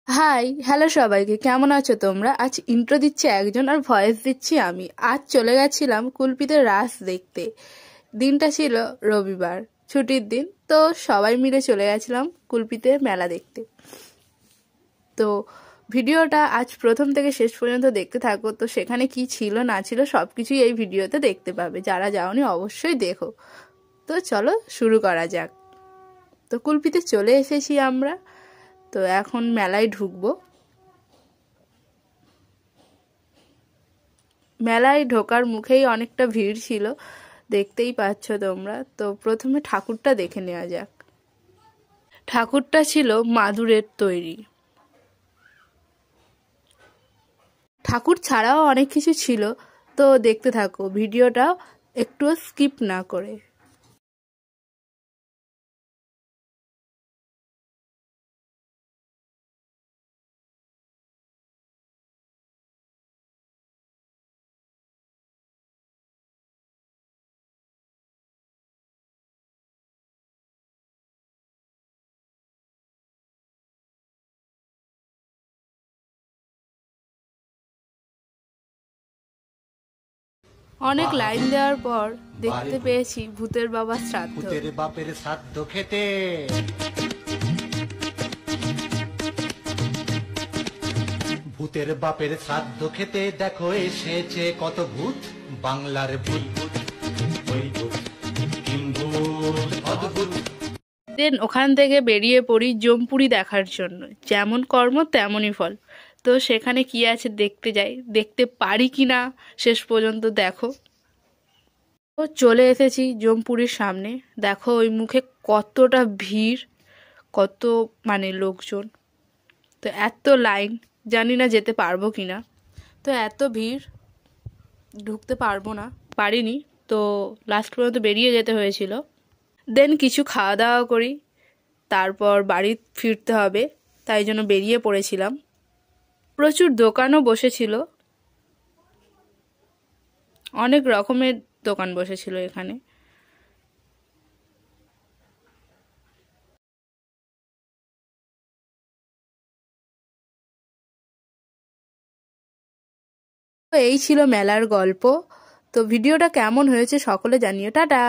Hi hello সবাইকে, কেমন আছো তোমরা? আজ ইন্ট্রো দিচ্ছে একজন আর ভয়েস দিচ্ছি আমি। আজ চলে গেছিলাম কুলপিতে রাস দেখতে। দিনটা ছিল রবিবার, ছুটির দিন, তো সবাই মিলে চলে গেছিলাম কুলপিতে মেলা দেখতে। তো ভিডিওটা আজ প্রথম থেকে শেষ পর্যন্ত দেখতে থাকো, তো সেখানে কি ছিল না ছিল সব কিছুই এই ভিডিওতে দেখতে পাবে। যারা যাওনি অবশ্যই দেখো। তো চলো শুরু করা যাক। তো কুলপিতে চলে এসেছি আমরা, তো এখন মেলায় ঢুকবো। মেলায় ঢোকার মুখেই অনেকটা ভিড় ছিল, দেখতেই পাচ্ছ তোমরা। তো প্রথমে ঠাকুরটা দেখে নেওয়া যাক। ঠাকুরটা ছিল মাদুরের তৈরি। ঠাকুর ছাড়াও অনেক কিছু ছিল, তো দেখতে থাকো ভিডিওটা একটু স্কিপ না করে। অনেক লাইন দেওয়ার পর দেখতে পেয়েছি ভূতের বাবার শ্রাদ্ধ। ভূতের বাপের শ্রাদ্ধ খেতে ভূতের বাপের শ্রাদ্ধ খেতে দেখো এসেছে কত ভূত। বাংলার ভূত ভূত ওই ভূত কিম্ভূত অদ্ভুত। দেন ওখান থেকে বেরিয়ে পড়ি জমপুরি দেখার জন্য। যেমন কর্ম তেমনই ফল। তো সেখানে কি আছে দেখতে যাই, দেখতে পারি কি না শেষ পর্যন্ত দেখো। তো চলে এসেছি জমপুরির সামনে। দেখো ওই মুখে কতটা ভিড়, কত লোকজন। তো এত লাইন, জানি না যেতে পারবো কি না। তো এত ভিড়, ঢুকতে পারবো না, পারিনি। তো লাস্ট পর্যন্ত বেরিয়ে যেতে হয়েছিল। দেন কিছু খাওয়া দাওয়া করি, তারপর বাড়ি ফিরতে হবে, তাই জন্য বেরিয়ে পড়েছিলাম। প্রচুর দোকানও বসেছিল, অনেক রকমের দোকান বসেছিল এখানে। তো এই ছিল মেলার গল্প। তো ভিডিওটা কেমন হয়েছে সকলে জানিও। টাটা।